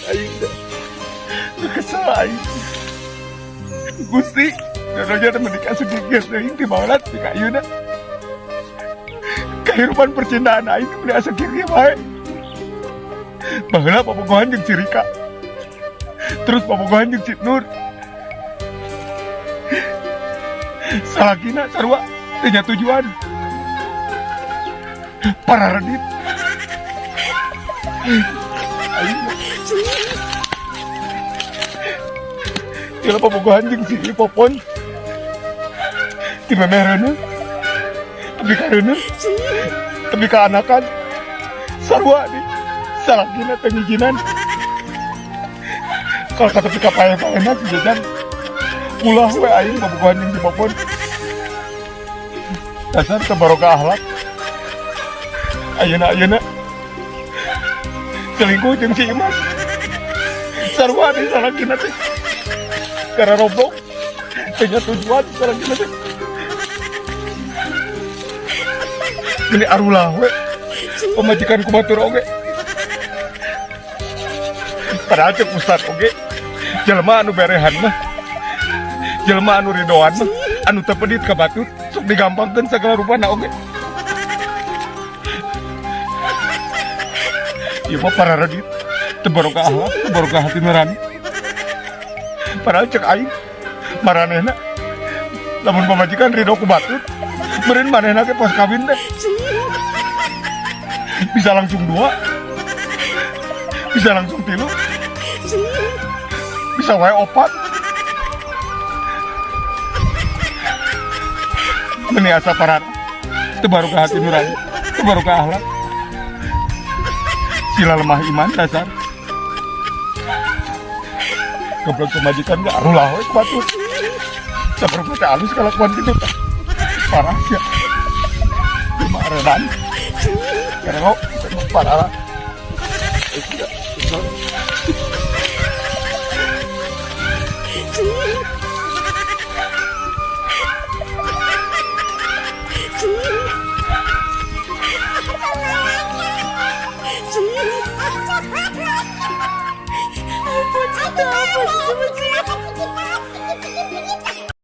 Aing kesel aing. Gusti, dodonya menikah sedikit aing di maulat di kayuna. Kehidupan percintaan aing teh asa kieu bae. Baheula pabogohan jeung Cirika. Terus pabogohan jeung Cik Nur. Salakina sarua teu nya tujuan. Para redit. Aing Kila pabogohan jeung si Popon. Di memerana. Tapi karena tapi keanakan sarua nih salakina tengijinan kalau kata pika payah-payahna sejajan ulah we aing pabogohan jeung si Popon. Dasar kebarokah akhlak. Ayeuna selingkuh jeung si Imas. Sarua nih salakina teh karena roblok punya tujuan salakina teh. Ini arulah we pemajikan kumatur oge. Padahal cek ustad oge jelema anu berehan mah, jelema anu ridoan mah, anu teu pedit ka batur sok digampangkeun sagala rupana oge. Ieu mah para radit teu barokah akhlak, teu barokah hati nurani. Padahal cek aing maranehna lamun pamajikan ridho ku batur, meureun manehna ge pos kawin teh bisa langsung 2, bisa langsung 3, bisa wae 4. Meni asa parana teu barokah hati nurani, teu barokah akhlak. Sila lemah iman dasar. Goblok pemajikan ge arulah we ku batur. Saperlu teh alus kalakuan kitu teh. Parah ya. Cuma redan. Karena parah. Ampun, cinta, ampun,